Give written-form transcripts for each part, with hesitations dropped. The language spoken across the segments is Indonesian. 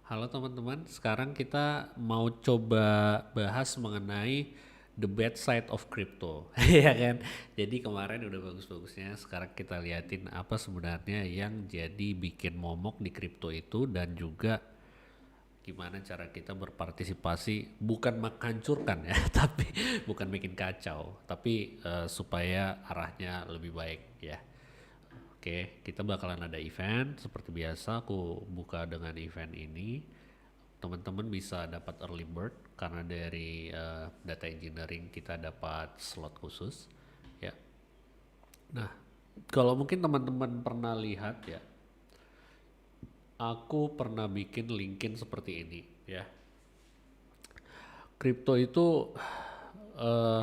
Halo teman-teman, sekarang kita mau coba bahas mengenai the bad side of crypto, ya kan? Jadi kemarin udah bagus-bagusnya, sekarang kita liatin apa sebenarnya yang jadi bikin momok di crypto itu dan juga gimana cara kita berpartisipasi, bukan menghancurkan ya, tapi bukan bikin kacau, tapi supaya arahnya lebih baik ya. Oke, kita bakalan ada event seperti biasa. Aku buka dengan event ini. Teman-teman bisa dapat early bird karena dari data engineering kita dapat slot khusus. Ya. Nah, kalau mungkin teman-teman pernah lihat ya, aku pernah bikin LinkedIn seperti ini ya. Kripto itu eh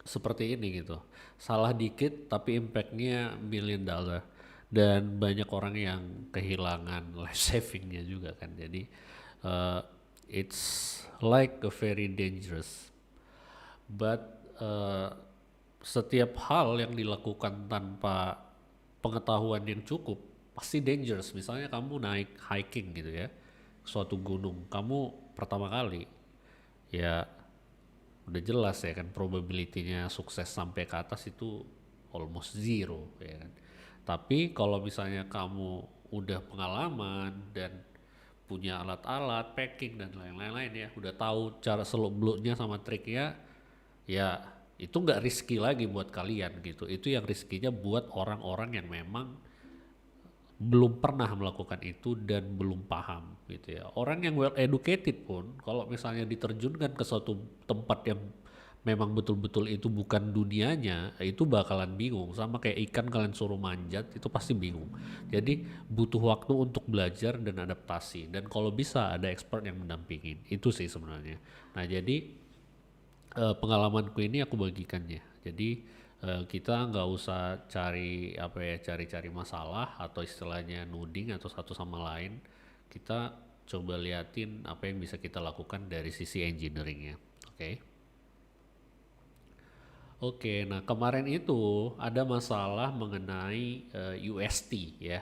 seperti ini gitu. Salah dikit tapi impactnya million dollar dan banyak orang yang kehilangan life savingnya juga kan. Jadi uh, it's like a very dangerous. But setiap hal yang dilakukan tanpa pengetahuan yang cukup pasti dangerous. Misalnya kamu naik hiking gitu ya, suatu gunung, kamu pertama kali, ya udah jelas ya kan probability-nya sukses sampai ke atas itu almost zero ya kan. Tapi kalau misalnya kamu udah pengalaman dan punya alat-alat, packing dan lain-lain ya, udah tahu cara seluk beluknya sama triknya, ya itu nggak risky lagi buat kalian gitu. Itu yang riskinya buat orang-orang yang memang belum pernah melakukan itu dan belum paham gitu ya. Orang yang well educated pun kalau misalnya diterjunkan ke suatu tempat yang memang betul-betul itu bukan dunianya, itu bakalan bingung. Sama kayak ikan kalian suruh manjat itu pasti bingung. Jadi butuh waktu untuk belajar dan adaptasi, dan kalau bisa ada expert yang mendampingin. Itu sih sebenarnya. Nah, jadi pengalamanku ini aku bagikannya. Jadi kita nggak usah cari apa ya, cari-cari masalah atau istilahnya nuding atau satu sama lain. Kita coba liatin apa yang bisa kita lakukan dari sisi engineeringnya. Oke. Oke, nah kemarin itu ada masalah mengenai UST ya,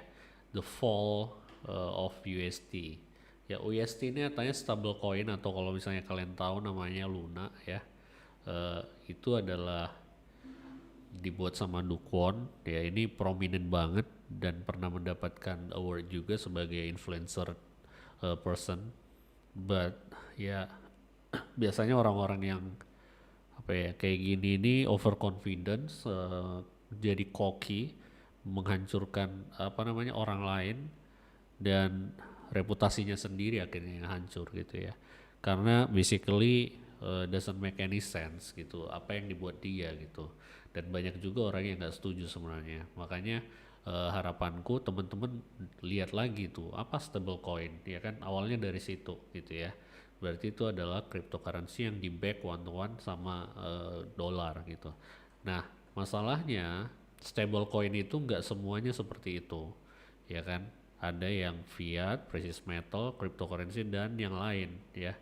the fall of UST. Ya UST ini artinya stable coin atau kalau misalnya kalian tahu namanya Luna ya. Itu adalah dibuat sama Dukwon ya, ini prominent banget dan pernah mendapatkan award juga sebagai influencer person, but ya biasanya orang-orang yang apa ya kayak gini ini overconfidence, jadi cocky, menghancurkan apa namanya orang lain dan reputasinya sendiri akhirnya yang hancur gitu ya, karena basically doesn't make any sense gitu apa yang dibuat dia gitu, dan banyak juga orang yang nggak setuju sebenarnya. Makanya harapanku teman-teman lihat lagi tuh apa stable coin ya kan, awalnya dari situ gitu ya, berarti itu adalah cryptocurrency yang di back one to one sama dolar gitu. Nah masalahnya stable coin itu nggak semuanya seperti itu ya kan, ada yang fiat, precious metal, cryptocurrency dan yang lain ya.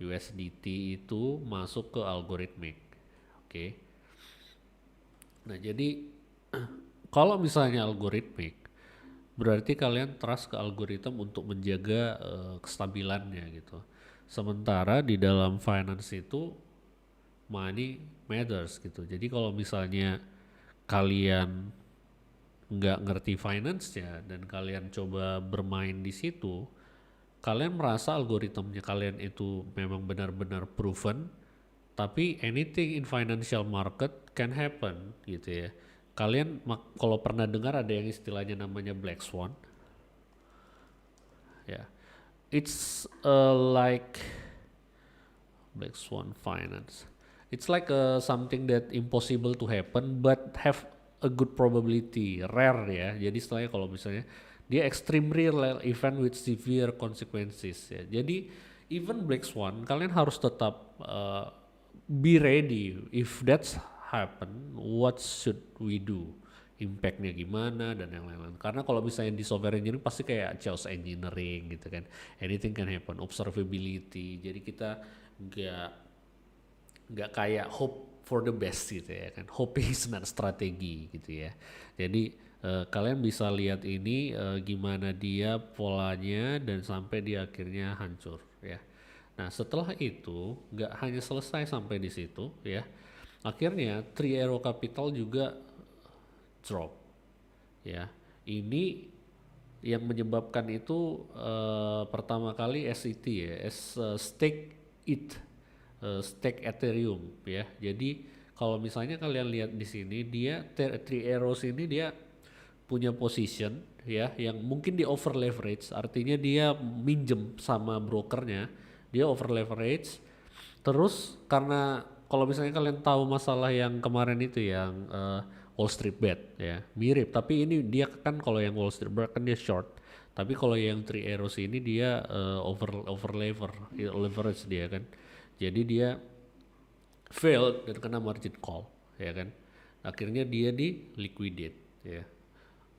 USDT itu masuk ke algoritmik. Oke. Nah, jadi kalau misalnya algoritmik berarti kalian trust ke algoritma untuk menjaga kestabilannya gitu. Sementara di dalam finance itu money matters gitu. Jadi kalau misalnya kalian nggak ngerti finance-nya dan kalian coba bermain di situ, kalian merasa algoritmnya kalian itu memang benar-benar proven, tapi anything in financial market can happen gitu ya. Kalian kalau pernah dengar ada yang istilahnya namanya black swan ya. It's like black swan finance. It's like something that impossible to happen but have a good probability, rare ya. Jadi istilahnya kalau misalnya dia extreme real event with severe consequences ya. Jadi even black swan kalian harus tetap be ready if that's happen, what should we do, impactnya gimana dan yang lain-lain. Karena kalau misalnya di software engineering pasti kayak chaos engineering gitu kan, anything can happen, observability. Jadi kita nggak nggak kayak hope for the best gitu ya kan, hoping is not strategi gitu ya. Jadi Kalian bisa lihat ini gimana dia polanya dan sampai dia akhirnya hancur ya. Nah setelah itu nggak hanya selesai sampai di situ ya, akhirnya Three Arrow Capital juga drop ya. Ini yang menyebabkan itu pertama kali SET ya, stake ETH, stake Ethereum ya. Jadi kalau misalnya kalian lihat di sini dia Three Arrows ini dia punya position ya yang mungkin di over leverage, artinya dia minjem sama brokernya, dia over leverage. Terus karena kalau misalnya kalian tahu masalah yang kemarin itu yang Wall Street Bet ya, mirip, tapi ini dia kan kalau yang Wall Street Bet kan dia short, tapi kalau yang Three Arrows ini dia over leverage dia kan, jadi dia failed dan kena margin call ya kan, akhirnya dia di liquidate ya.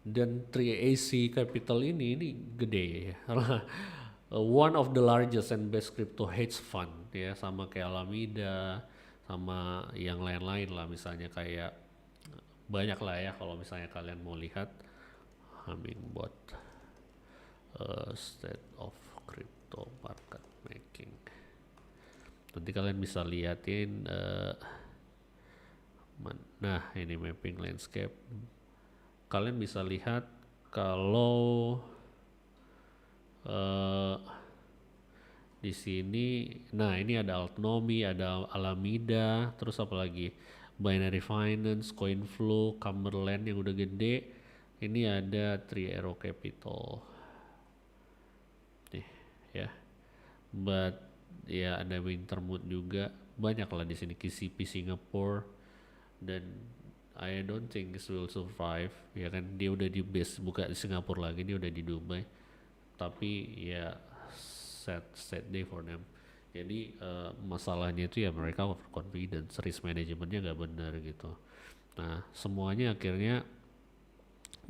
Dan 3AC Capital ini gede ya. One of the largest and best crypto hedge fund ya, sama kayak Alameda sama yang lain-lain lah, misalnya kayak banyak lah ya kalau misalnya kalian mau lihat Hummingbot State of Crypto Market Making, nanti kalian bisa liatin nah ini mapping landscape. Kalian bisa lihat kalau di sini, nah ini ada Altnomi, ada Alameda, terus apa lagi? Binary Finance, Coinflow, Cumberland yang udah gede. Ini ada Three Arrow Capital. Nih, ya. But ya ada Wintermute juga. Banyak lah di sini, KCP Singapore, dan I don't think this will survive ya kan, dia udah di base buka di Singapura lagi, dia udah di Dubai, tapi ya sad day for them. Jadi masalahnya itu ya mereka overconfidence, risk manajemennya nggak benar gitu. Nah semuanya akhirnya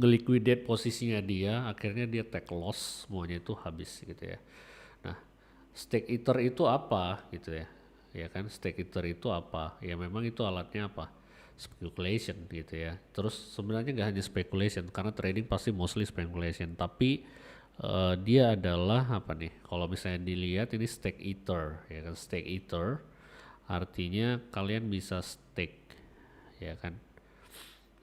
nge-liquidate posisinya dia, akhirnya dia take loss, semuanya itu habis gitu ya. Nah stake ether itu apa gitu ya kan, stake ether itu apa ya, memang itu alatnya apa, speculation gitu ya. Terus sebenarnya nggak hanya speculation, karena trading pasti mostly speculation, tapi dia adalah apa nih, kalau misalnya dilihat ini stake ether ya kan, stake ether artinya kalian bisa stake ya kan,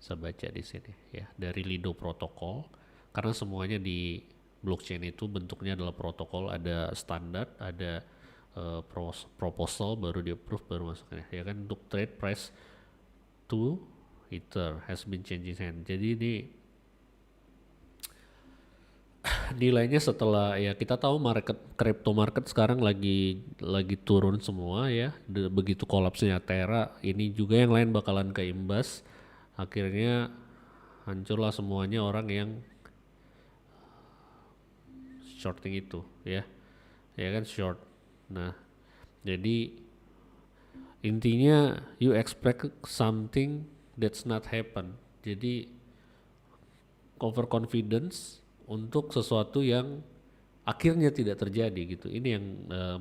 bisa baca di sini ya, dari Lido protokol, karena semuanya di blockchain itu bentuknya adalah protokol, ada standar, ada proposal, baru di approve, baru masuknya ya kan. Untuk trade price to Ether has been changing hand. Jadi ini nilainya setelah ya kita tahu crypto market sekarang lagi turun semua ya. Begitu kolapsnya Terra, ini juga yang lain bakalan keimbas. Akhirnya hancurlah semuanya orang yang shorting itu ya. Ya kan short. Nah, jadi intinya you expect something that's not happen. Jadi overconfidence untuk sesuatu yang akhirnya tidak terjadi gitu. Ini yang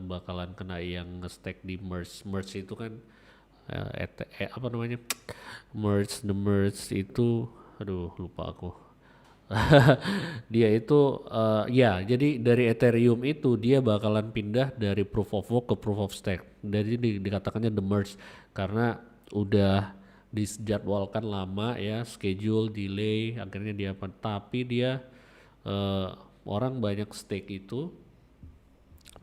bakalan kena yang nge-stack di merge itu kan, apa namanya, the merge itu, aduh lupa aku. Dia itu ya jadi dari Ethereum itu dia bakalan pindah dari proof of work ke proof of stake. Jadi dikatakannya the merge karena udah dijadwalkan lama ya, schedule delay, akhirnya dia tapi dia orang banyak stake itu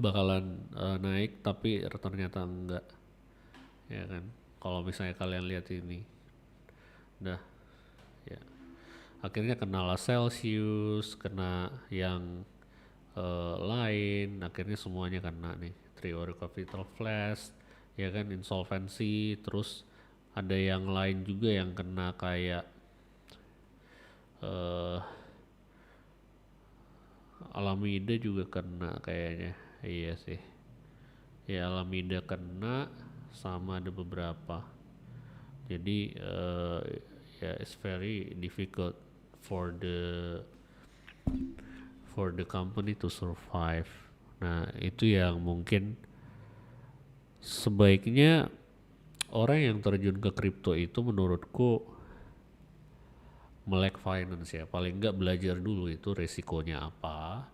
bakalan naik, tapi ternyata enggak ya kan. Kalau misalnya kalian lihat ini dah ya, akhirnya kenalah Celsius, kena yang lain, akhirnya semuanya kena nih. Three Arrow Capital Flash ya kan, insolvency. Terus ada yang lain juga yang kena kayak Alameda juga kena kayaknya, iya sih ya, Alameda kena, sama ada beberapa. Jadi ya it's very difficult for the company to survive. Nah itu yang mungkin sebaiknya orang yang terjun ke kripto itu menurutku melek finance ya, paling nggak belajar dulu itu resikonya apa,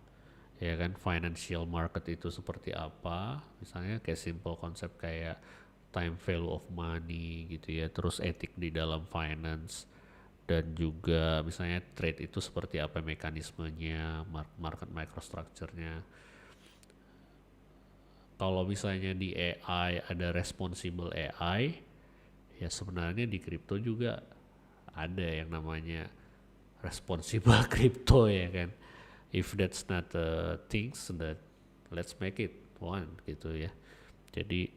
ya kan, financial market itu seperti apa, misalnya kayak simple konsep kayak time value of money gitu ya, terus etik di dalam finance, dan juga misalnya trade itu seperti apa mekanismenya, market microstructure-nya. Kalau misalnya di AI ada responsible AI, ya sebenarnya di crypto juga ada yang namanya responsible crypto ya kan. If that's not the things, that let's make it one gitu ya. Jadi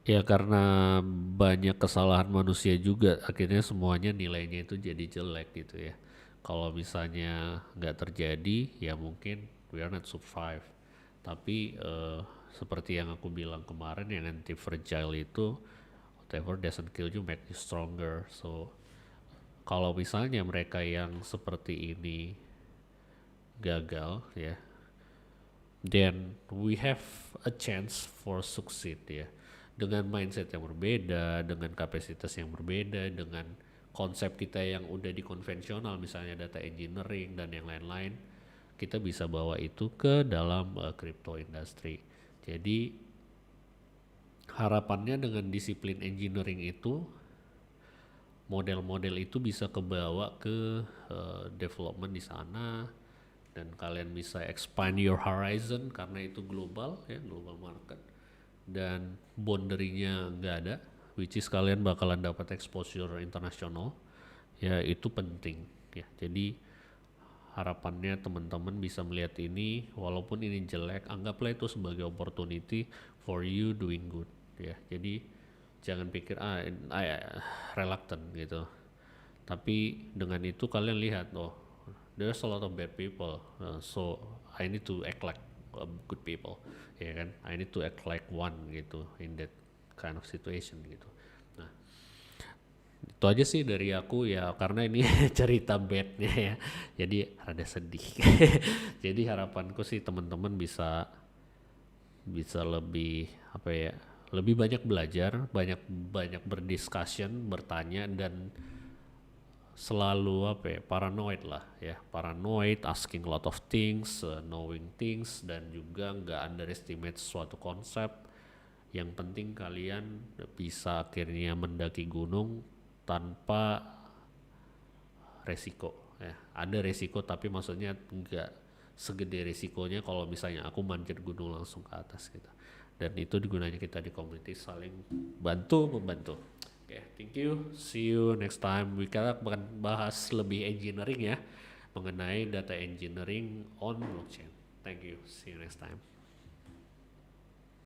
ya karena banyak kesalahan manusia juga akhirnya semuanya nilainya itu jadi jelek gitu ya. Kalau misalnya nggak terjadi ya mungkin we are not survive. Tapi seperti yang aku bilang kemarin, yang anti fragile itu whatever doesn't kill you make you stronger. So kalau misalnya mereka yang seperti ini gagal ya, then we have a chance for succeed ya, dengan mindset yang berbeda, dengan kapasitas yang berbeda, dengan konsep kita yang udah di konvensional misalnya data engineering dan yang lain-lain, kita bisa bawa itu ke dalam crypto industry. Jadi harapannya dengan disiplin engineering itu, model-model itu bisa kebawa ke development di sana, dan kalian bisa expand your horizon karena itu global ya, global market, dan boundary-nya nggak ada, which is kalian bakalan dapat exposure internasional ya, itu penting ya. Jadi harapannya teman-teman bisa melihat ini, walaupun ini jelek, anggaplah itu sebagai opportunity for you doing good ya. Jadi jangan pikir reluctant gitu, tapi dengan itu kalian lihat, oh there's a lot of bad people, so I need to act like good people ya kan, I need to act like one gitu in that kind of situation gitu. Nah itu aja sih dari aku ya, karena ini cerita badnya ya, jadi rada sedih. Jadi harapanku sih teman-teman bisa bisa lebih apa ya, lebih banyak belajar, banyak banyak berdiscussion, bertanya, dan selalu apa ya, paranoid lah ya, paranoid, asking a lot of things, knowing things, dan juga nggak underestimate suatu konsep. Yang penting kalian bisa akhirnya mendaki gunung tanpa resiko ya. Ada resiko tapi maksudnya nggak segede resikonya kalau misalnya aku manjat gunung langsung ke atas gitu. Dan itu gunanya kita di community saling bantu membantu. Oke, thank you. See you next time. Kita akan bahas lebih engineering ya, mengenai data engineering on blockchain. Thank you. See you next time.